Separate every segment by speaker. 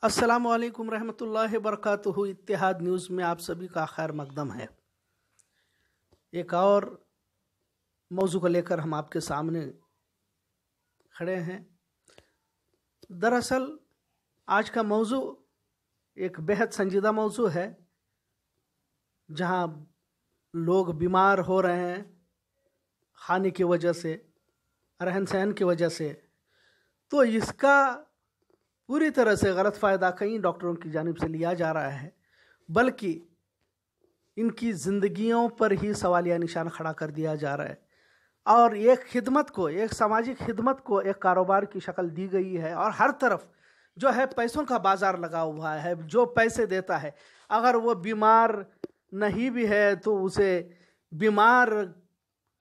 Speaker 1: अस्सलामु अलैकुम रहमतुल्लाहि बरकातुहू। इत्तेहाद न्यूज़ में आप सभी का खैर मकदम है। एक और मौजू को लेकर हम आपके सामने खड़े हैं। दरअसल आज का मौजू एक बेहद संजीदा मौजू है, जहां लोग बीमार हो रहे हैं खाने की वजह से, रहन सहन की वजह से। तो इसका पूरी तरह से गलत फ़ायदा कई डॉक्टरों की जानिब से लिया जा रहा है, बल्कि इनकी ज़िंदगियों पर ही सवालिया निशान खड़ा कर दिया जा रहा है। और एक खिदमत को, एक सामाजिक खिदमत को एक कारोबार की शक्ल दी गई है। और हर तरफ जो है पैसों का बाजार लगा हुआ है। जो पैसे देता है, अगर वो बीमार नहीं भी है तो उसे बीमार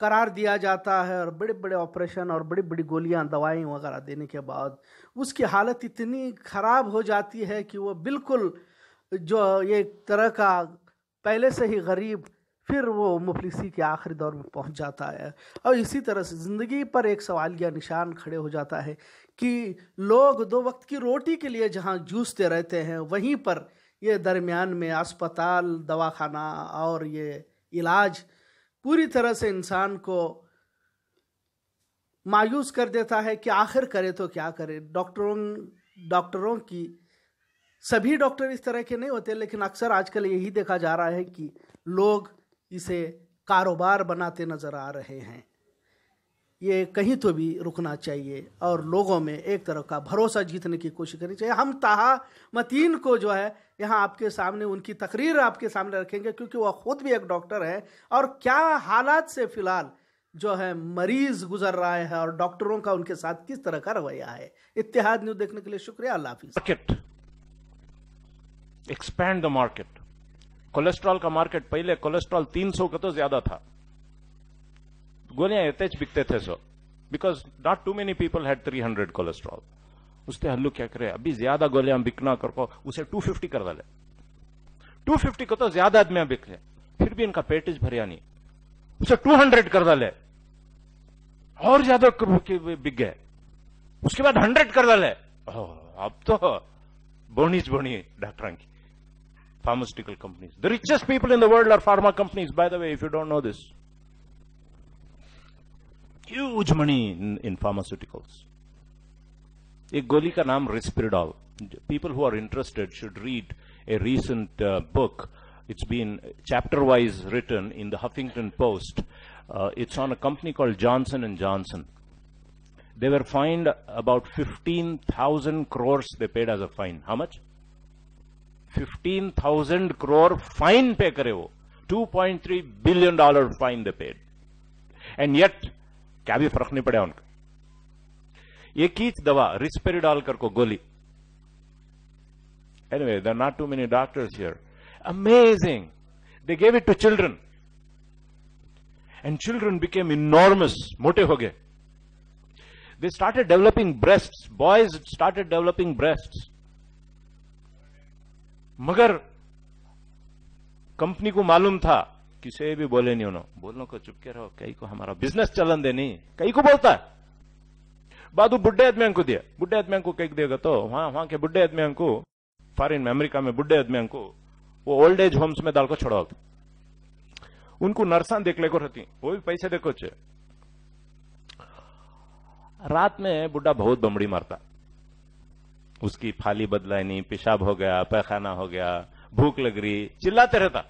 Speaker 1: करार दिया जाता है, और बड़े बड़े ऑपरेशन और बड़ी बड़ी गोलियां दवाएं वगैरह देने के बाद उसकी हालत इतनी ख़राब हो जाती है कि वो बिल्कुल जो एक तरह का पहले से ही गरीब, फिर वो मुफलिसी के आखिरी दौर में पहुंच जाता है। और इसी तरह से ज़िंदगी पर एक सवालिया निशान खड़े हो जाता है कि लोग दो वक्त की रोटी के लिए जहां जूझते रहते हैं, वहीं पर ये दरमियान में अस्पताल, दवाखाना और ये इलाज पूरी तरह से इंसान को मायूस कर देता है कि आखिर करे तो क्या करे। डॉक्टरों की सभी डॉक्टर इस तरह के नहीं होते, लेकिन अक्सर आजकल यही देखा जा रहा है कि लोग इसे कारोबार बनाते नज़र आ रहे हैं। ये कहीं तो भी रुकना चाहिए और लोगों में एक तरह का भरोसा जीतने की कोशिश करनी चाहिए। हम ताहा मतीन को जो है यहाँ आपके सामने उनकी तकरीर आपके सामने रखेंगे, क्योंकि वह खुद भी एक डॉक्टर है और क्या हालात से फिलहाल जो है मरीज गुजर रहा है और डॉक्टरों का उनके साथ किस तरह का रवैया है। इत्तेहाद न्यूज़ देखने के लिए शुक्रिया। अल्लाह हाफिज।
Speaker 2: Market expand the market. Cholesterol का मार्केट पहले कोलेस्ट्रॉल 300 का तो ज्यादा था, गोलियां यथेच बिकते थे so, because not too many people had 300 cholesterol. उससे हल्लू क्या करे, अभी ज्यादा गोलियां बिकना करको उसे 250 कर डाले। 250 को तो ज्यादा आदमी बिक है, फिर भी इनका पेटेज भरिया नहीं, उसे 200 कर डाले और ज्यादा बिक गए। उसके बाद 100 कर डाले। अब तो बोनी डॉक्टर की pharmaceutical companies. The richest people in the world are pharma companies, by the way, if you don't know this. Huge money in pharmaceuticals. एक गोली का नाम Risperdal. People who are interested should read a recent book. It's been chapter-wise written in the Huffington Post. It's on a company called Johnson & Johnson. They were fined about 15,000 crores they paid as a fine. How much? 15,000 crore fine पे करे वो। $2.3 billion fine they paid. And yet क्या भी फर्क नहीं पड़ा उनका। एक ही दवा रिस्पेरिडॉल करको गोली। Anyway, there are not too many doctors here. Amazing. They gave it to children. And children became enormous. मोटे हो गए। They started developing breasts. Boys started developing breasts. मगर कंपनी को मालूम था, किसे भी बोले नहीं उन्होंने, बोलने को चुपके रहो, कई को हमारा बिजनेस चलन दे नहीं, कई को बोलता है बादू बुढ़े आदमियों को दिया। बुढ़े आदमियों को कई देगा तो वहां के बुढ़े आदमियों को, फॉरेन में अमेरिका में बुढ़े आदमियों को वो ओल्ड एज होम्स में डाल को छोड़ा, उनको नर्सा देख ले को रहती, वो भी पैसे देखो चे। रात में बुढ़ा बहुत बमड़ी मारता, उसकी फाली बदलाई नहीं, पेशाब हो गया, पैखाना हो गया, भूख लग रही, चिल्लाते रहता।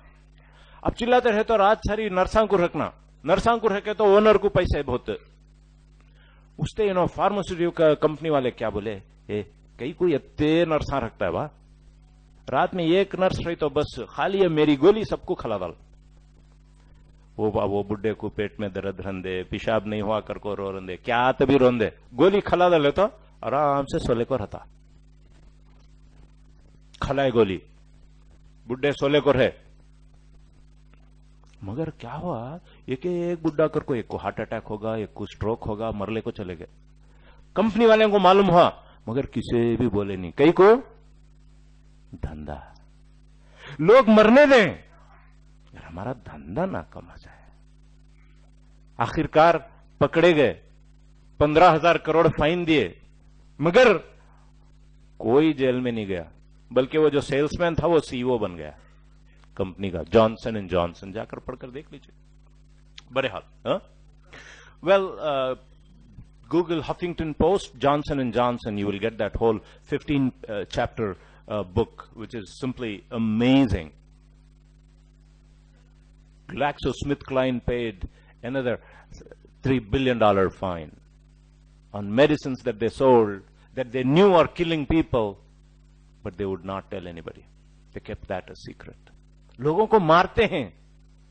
Speaker 2: अब चिल्लाते रहे तो रात सारी नर्सा को रखना, नर्सा को रखे तो ओनर को पैसे बहुत। उससे फार्मास्यूटिकल कंपनी वाले क्या बोले, कई कोई इतने नर्सा रखता है वाह, रात में एक नर्स रही तो बस खाली है मेरी गोली सबको खिला डाल। वो बुढ़े को पेट में दर्द रंदे, पेशाब नहीं हुआ कर को रो रंदे, क्या तभी रोंदे, गोली खिला डाले तो आराम से सोले को रहता। खलाए गोली, बुढ़े सोले को रहे। मगर क्या हुआ, एक बुढ़ा कर को, एक को हार्ट अटैक होगा, एक को स्ट्रोक होगा, मरले को चले गए। कंपनी वाले को मालूम हुआ, मगर किसी भी बोले नहीं, कई को धंधा, लोग मरने दें, हमारा धंधा ना कमा जाए। आखिरकार पकड़े गए, 15,000 करोड़ फाइन दिए, मगर कोई जेल में नहीं गया। बल्कि वो जो सेल्समैन था वो सीईओ बन गया कंपनी का, जॉनसन एंड जॉनसन। जाकर पढ़कर देख लीजिए। बहरहाल, well, Google Huffington Post, Johnson and Johnson, you will get that whole 15 chapter book, which is simply amazing. GlaxoSmithKline paid another $3 billion fine on medicines that they sold that they knew are killing people, but they would not tell anybody. They kept that a secret. लोगों को मारते हैं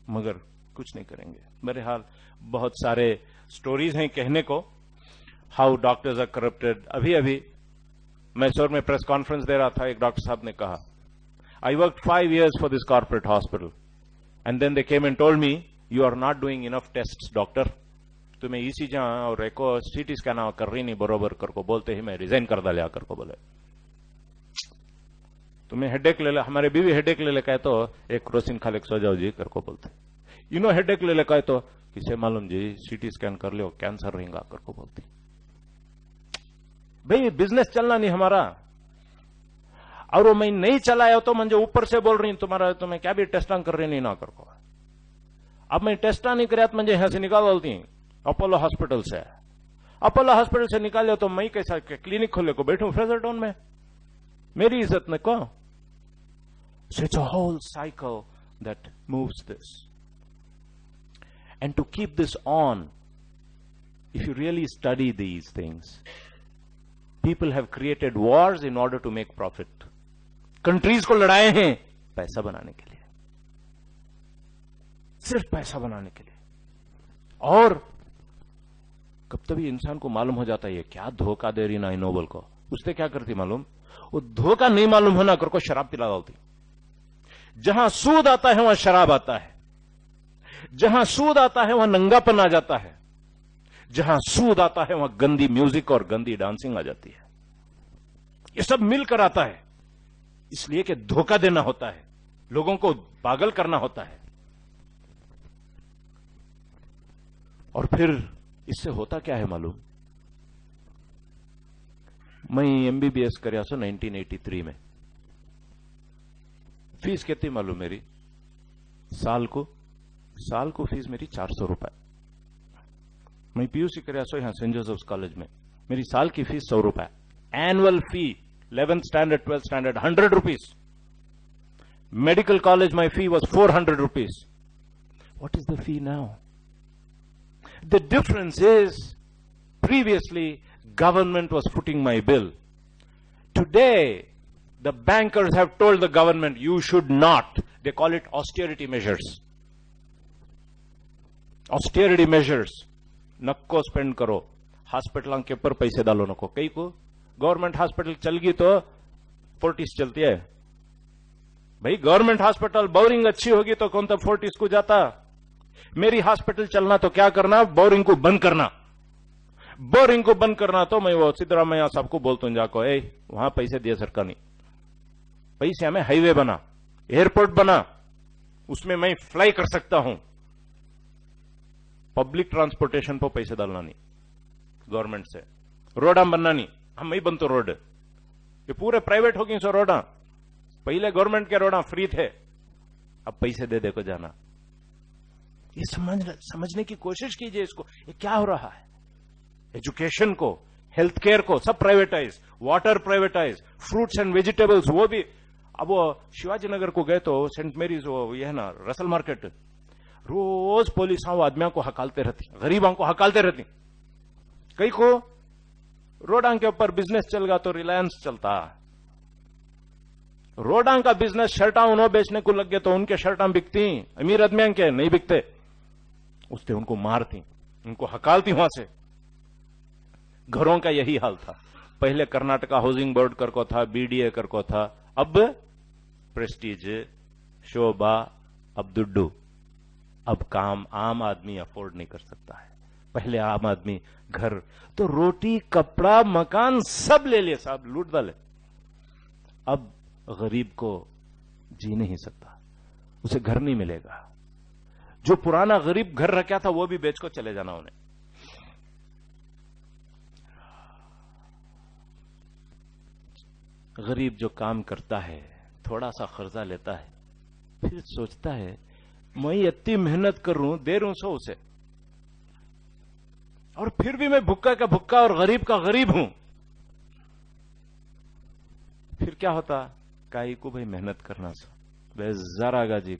Speaker 2: मगर कुछ नहीं करेंगे। बहरहाल बहुत सारे स्टोरीज हैं कहने को, हाउ डॉक्टर्स आर करप्टेड। अभी अभी मैसूर में प्रेस कॉन्फ्रेंस दे रहा था, एक डॉक्टर साहब ने कहा, I work 5 years for this corporate hospital and then they came and told me you are not doing enough test doctor, तुम्हें ईसीजी और एको सीटी स्कैन कर रही नहीं बरोबर कर को बोलते ही मैं रिजाइन कर डाले आकर को बोले तुम्हें हेडेक ले ले, हमारे बीवी हेडेक ले ले कहे तो एक क्रोसिन खा ले सो जाओ जी कर को बोलते, इनो हेडेक ले ले कहे तो किसे मालूम जी सीटी स्कैन कर लो कैंसर रहेगा कर को बोलती। भाई बिजनेस चलना नहीं हमारा, और वो मैं नहीं चलाया तो मुझे ऊपर से बोल रही तुम्हारा तुम्हें क्या भी टेस्टा कर रही नहीं ना कर को। अब मैं टेस्टा नहीं कराया तो मुझे यहां से निकाल बोलती अपोलो हॉस्पिटल से, अपोलो हॉस्पिटल से निकाले तो मैं कैसा क्लिनिक खोले को बैठूं फ्रेजर टाउन में, मेरी इज्जत ने को। So it's a whole cycle that moves this. And to keep this on, if you really study these things, people have created wars in order to make profit. Countries को लड़ाए हैं पैसा बनाने के लिए, सिर्फ पैसा बनाने के लिए। और कब तभी इंसान को मालूम हो जाता है ये क्या धोखा दे रही ना नोबल को, उसने क्या करती मालूम, वो धोखा नहीं मालूम होना कर को शराब पिला डालती। जहां सूद आता है वहां शराब आता है, जहां सूद आता है वहां नंगापन आ जाता है, जहां सूद आता है वहां गंदी म्यूजिक और गंदी डांसिंग आ जाती है। ये सब मिलकर आता है, इसलिए कि धोखा देना होता है, लोगों को पागल करना होता है। और फिर इससे होता क्या है मालूम, मैं एमबीबीएस करया सो 1983 में, फीस कितनी मालूम मेरी, साल को फीस मेरी 400 रुपए। मैं पीयूसी करया सो यहां सेंट जोसेफ्स कॉलेज में, मेरी साल की फीस 100 रुपए, annual fee 11th standard 12th standard 100 rupees. Medical college my fee was 400 rupees. What is the fee now? The difference is, previously government was footing my bill. Today, the bankers have told the government, you should not. They call it austerity measures. Austerity measures. नको spend करो, हॉस्पिटलों के ऊपर पैसे डालो नको। कई को गवर्नमेंट हॉस्पिटल चल गई तो फोर्टिस चलती है। भाई गवर्नमेंट हॉस्पिटल बोरिंग अच्छी होगी तो कौन तो फोर्टिस को जाता। मेरी हॉस्पिटल चलना तो क्या करना, बोरिंग को बंद करना। बोरिंग को बंद करना तो मैं वो सिद्धरामैया सबको बोलता हूं जाको, वहां पैसे दिए सरकार ने, पैसे हमें हाईवे बना, एयरपोर्ट बना, उसमें मैं फ्लाई कर सकता हूं। पब्लिक ट्रांसपोर्टेशन पर पैसे डालना नहीं गवर्नमेंट से, रोडा बनना नहीं, हम ही बनते रोड, ये पूरे प्राइवेट हो गई सो रोडा। पहले गवर्नमेंट के रोडा फ्री थे, अब पैसे दे दे को जाना। ये समझने की कोशिश कीजिए इसको, ये क्या हो रहा है। एजुकेशन को, हेल्थ केयर को सब privatise, water privatise, fruits and vegetables वो भी। अब वो शिवाजी नगर को गए तो सेंट मेरीज वो ये है ना रसल मार्केट, रोज पुलिस आदमियों को हकालते रहती, गरीबों को हकालते रहती। कई को रोडां के ऊपर बिजनेस चल गया तो रिलायंस चलता, रोडां का बिजनेस शर्टा उन्होंने बेचने को लग गए तो उनके शर्टा बिकती, अमीर आदमियों के नहीं बिकते, उससे उनको मारती, उनको हकालती वहां से। घरों का यही हाल था। पहले कर्नाटका हाउसिंग बोर्ड कर को था, बीडीए कर को था, अब प्रेस्टीज, शोभा, अब दुड्डू। अब काम आम आदमी अफोर्ड नहीं कर सकता है। पहले आम आदमी घर तो रोटी कपड़ा मकान सब ले लिए, साहब लूट डाले। अब गरीब को जी नहीं सकता, उसे घर नहीं मिलेगा। जो पुराना गरीब घर रखा था वो भी बेच को चले जाना उन्हें। गरीब जो काम करता है, थोड़ा सा कर्जा लेता है, फिर सोचता है मैं इतनी मेहनत कर रहा हूं, दे रहा हूं सो उसे, और फिर भी मैं भुक्का का भुक्का और गरीब का गरीब हूं। फिर क्या होता, काई को भाई मेहनत करना सा, जरा जी